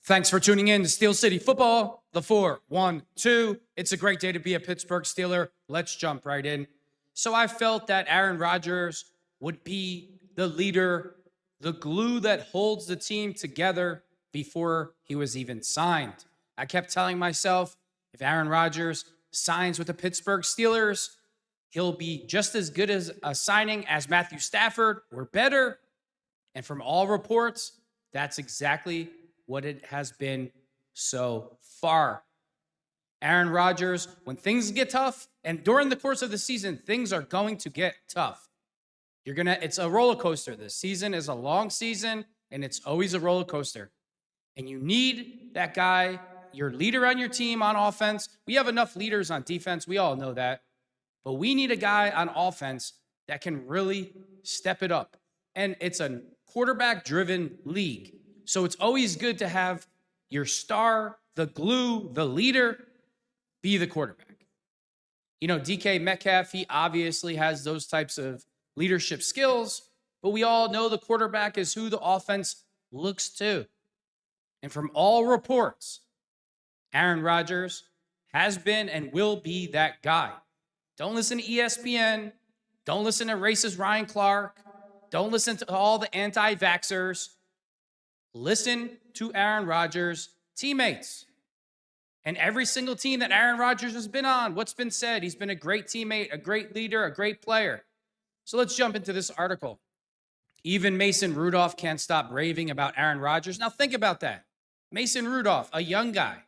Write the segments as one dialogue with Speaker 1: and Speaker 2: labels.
Speaker 1: Thanks for tuning in to Steel City Football, the 4-1-2. It's a great day to be a Pittsburgh Steeler. Let's jump right in. So I felt that Aaron Rodgers would be the leader, the glue that holds the team together before he was even signed. I kept telling myself, if Aaron Rodgers signs with the Pittsburgh Steelers, he'll be just as good as a signing as Matthew Stafford or better. And from all reports, that's exactly what it has been so far. Aaron Rodgers, when things get tough, and during the course of the season, things are going to get tough. It's a roller coaster. This season is a long season, and it's always a roller coaster. And you need that guy, your leader on your team on offense. We have enough leaders on defense. We all know that. But we need a guy on offense that can really step it up. And it's a quarterback-driven league. So it's always good to have your star, the glue, the leader, be the quarterback. You know, DK Metcalf, he obviously has those types of leadership skills, but we all know the quarterback is who the offense looks to. And from all reports, Aaron Rodgers has been and will be that guy. Don't listen to ESPN. Don't listen to racist Ryan Clark. Don't listen to all the anti-vaxxers. Listen to Aaron Rodgers' teammates. And every single team that Aaron Rodgers has been on, what's been said? He's been a great teammate, a great leader, a great player. So let's jump into this article. Even Mason Rudolph can't stop raving about Aaron Rodgers. Now think about that. Mason Rudolph, a young guy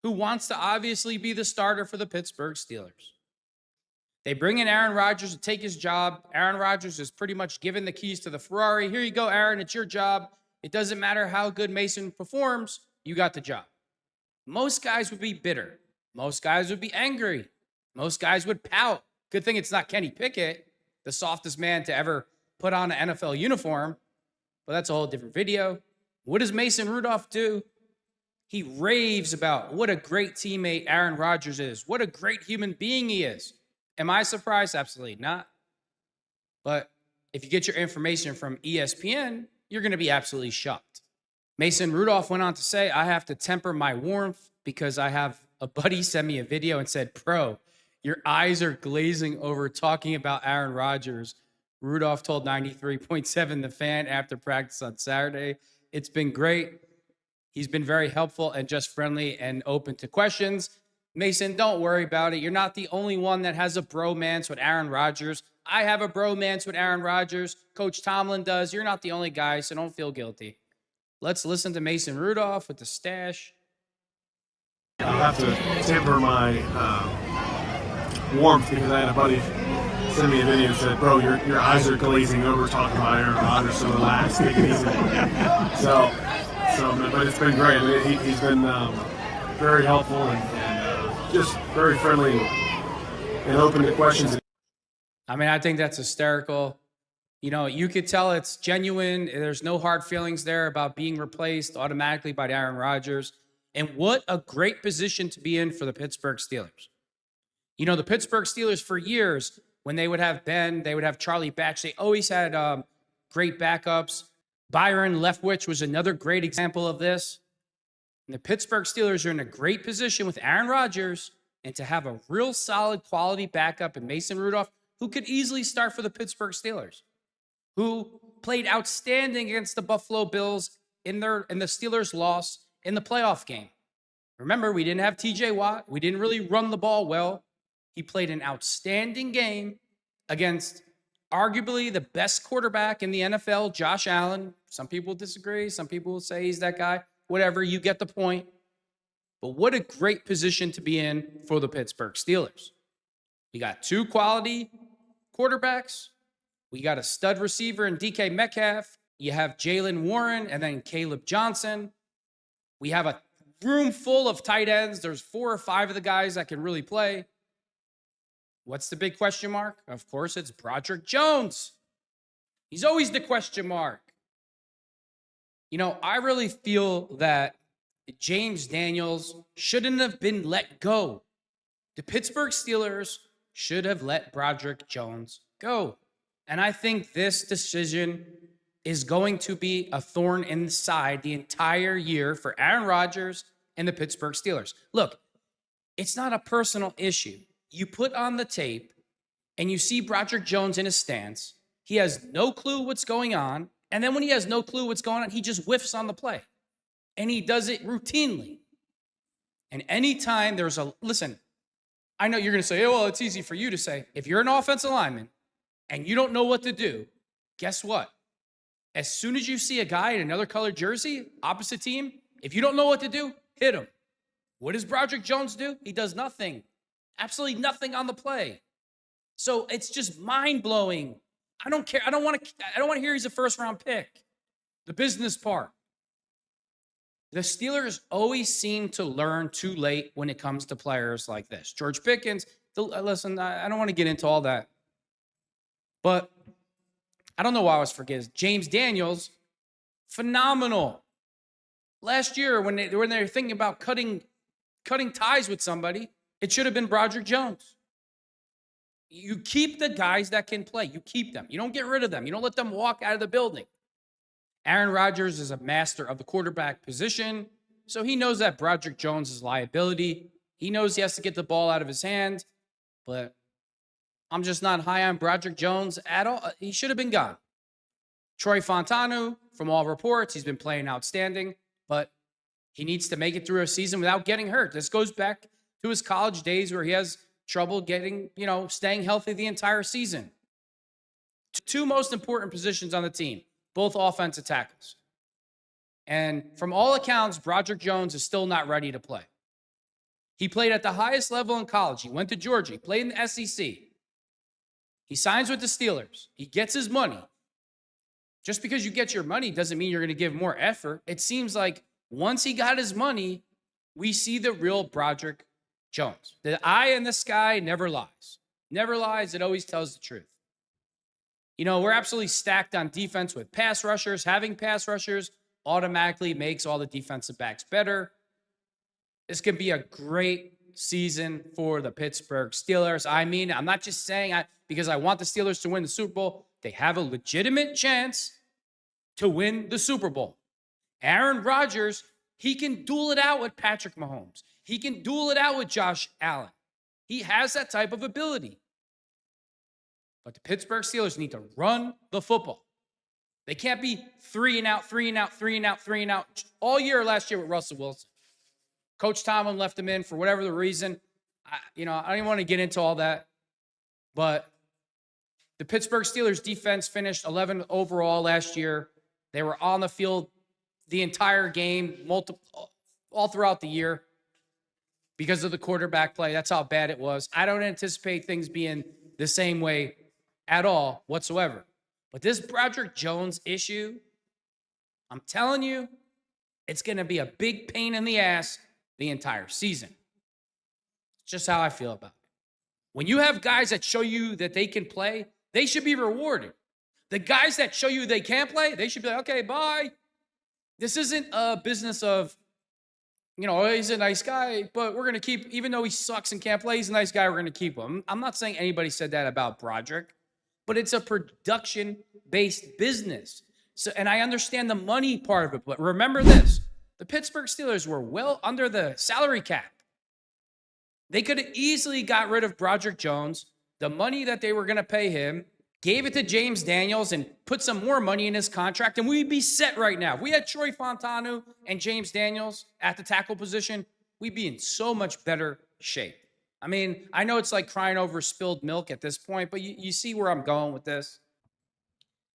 Speaker 1: who wants to obviously be the starter for the Pittsburgh Steelers. They bring in Aaron Rodgers to take his job. Aaron Rodgers is pretty much given the keys to the Ferrari. Here you go, Aaron. It's your job. It doesn't matter how good Mason performs. You got the job. Most guys would be bitter. Most guys would be angry. Most guys would pout. Good thing it's not Kenny Pickett, the softest man to ever put on an NFL uniform. But that's a whole different video. What does Mason Rudolph do? He raves about what a great teammate Aaron Rodgers is. What a great human being he is. Am I surprised? Absolutely not. But if you get your information from ESPN, you're going to be absolutely shocked. Mason Rudolph went on to say, I have to temper my warmth because I have a buddy send me a video and said, bro, your eyes are glazing over talking about Aaron Rodgers. Rudolph told 93.7 The Fan after practice on Saturday. It's been great. He's been very helpful and just friendly and open to questions. Mason, don't worry about it. You're not the only one that has a bromance with Aaron Rodgers. I have a bromance with Aaron Rodgers. Coach Tomlin does. You're not the only guy, so don't feel guilty. Let's listen to Mason Rudolph with the stash.
Speaker 2: I have to temper my warmth because I had a buddy send me a video and said, bro, your eyes are glazing over talking about Aaron Rodgers, so relax, take it easy. But it's been great. He's been very helpful and just very friendly and open to questions.
Speaker 1: I mean, I think that's hysterical. You know, you could tell it's genuine. There's no hard feelings there about being replaced automatically by Aaron Rodgers. And what a great position to be in for the Pittsburgh Steelers. You know, the Pittsburgh Steelers for years, when they would have Ben, they would have Charlie Batch, they always had great backups. Byron Leftwich was another great example of this. And the Pittsburgh Steelers are in a great position with Aaron Rodgers and to have a real solid quality backup in Mason Rudolph, who could easily start for the Pittsburgh Steelers, who played outstanding against the Buffalo Bills in the Steelers' loss in the playoff game. Remember, we didn't have TJ Watt. We didn't really run the ball well. He played an outstanding game against arguably the best quarterback in the NFL, Josh Allen. Some people disagree. Some people will say he's that guy. Whatever, you get the point. But what a great position to be in for the Pittsburgh Steelers. We got two quality quarterbacks. We got a stud receiver in DK Metcalf. You have Jalen Warren and then Caleb Johnson. We have a room full of tight ends. There's 4 or 5 of the guys that can really play. What's the big question mark? Of course, it's Broderick Jones. He's always the question mark. You know, I really feel that James Daniels shouldn't have been let go. The Pittsburgh Steelers should have let Broderick Jones go. And I think this decision is going to be a thorn in the side the entire year for Aaron Rodgers and the Pittsburgh Steelers. Look, it's not a personal issue. You put on the tape and you see Broderick Jones in his stance. He has no clue what's going on. And then when he has no clue what's going on, he just whiffs on the play. And he does it routinely. And anytime there's listen, I know you're going to say, oh, well, it's easy for you to say. If you're an offensive lineman and you don't know what to do, guess what? As soon as you see a guy in another colored jersey, opposite team, if you don't know what to do, hit him. What does Broderick Jones do? He does nothing. Absolutely nothing on the play. So it's just mind-blowing. I don't care. I don't want to hear he's a first-round pick. The business part. The Steelers always seem to learn too late when it comes to players like this. George Pickens, listen, I don't want to get into all that. But I don't know why I was forgetting. James Daniels, phenomenal. Last year, when they were thinking about cutting ties with somebody, it should have been Broderick Jones. You keep the guys that can play. You keep them. You don't get rid of them. You don't let them walk out of the building. Aaron Rodgers is a master of the quarterback position, so he knows that Broderick Jones is liability. He knows he has to get the ball out of his hand, but I'm just not high on Broderick Jones at all. He should have been gone. Troy Fontanu, from all reports, he's been playing outstanding, but he needs to make it through a season without getting hurt. This goes back to his college days where he has trouble staying healthy the entire season. Two most important positions on the team, both offensive tackles. And from all accounts, Broderick Jones is still not ready to play. He played at the highest level in college. He went to Georgia. He played in the SEC. He signs with the Steelers. He gets his money. Just because you get your money doesn't mean you're going to give more effort. It seems like once he got his money, we see the real Broderick Jones. The eye in the sky never lies. Never lies. It always tells the truth. We're absolutely stacked on defense with pass rushers. Having pass rushers automatically makes all the defensive backs better. This could be a great season for the Pittsburgh Steelers. I mean, I'm not just saying because I want the Steelers to win the Super Bowl. They have a legitimate chance to win the Super Bowl. Aaron Rodgers, he can duel it out with Patrick Mahomes. He can duel it out with Josh Allen. He has that type of ability. But the Pittsburgh Steelers need to run the football. They can't be 3 and out all year last year with Russell Wilson. Coach Tomlin left him in for whatever the reason. I don't even want to get into all that. But the Pittsburgh Steelers defense finished 11th overall last year. They were on the field the entire game, all throughout the year because of the quarterback play. That's how bad it was. I don't anticipate things being the same way at all whatsoever. But this Broderick Jones issue, I'm telling you, it's going to be a big pain in the ass the entire season. It's just how I feel about it. When you have guys that show you that they can play, they should be rewarded. The guys that show you they can't play, they should be like, okay, bye. This isn't a business of, he's a nice guy, but we're going to keep, even though he sucks and can't play, he's a nice guy, we're going to keep him. I'm not saying anybody said that about Broderick, but it's a production-based business. So, and I understand the money part of it, but remember this. The Pittsburgh Steelers were well under the salary cap. They could have easily got rid of Broderick Jones, the money that they were going to pay him, gave it to James Daniels and put some more money in his contract, and we'd be set right now. If we had Troy Fontanu and James Daniels at the tackle position, we'd be in so much better shape. I mean, I know it's like crying over spilled milk at this point, but you see where I'm going with this.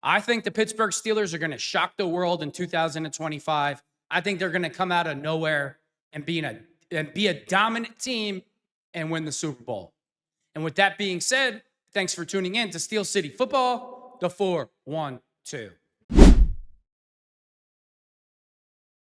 Speaker 1: I think the Pittsburgh Steelers are going to shock the world in 2025. I think they're going to come out of nowhere and be a dominant team and win the Super Bowl. And with that being said, thanks for tuning in to Steel City Football, the 4-1-2.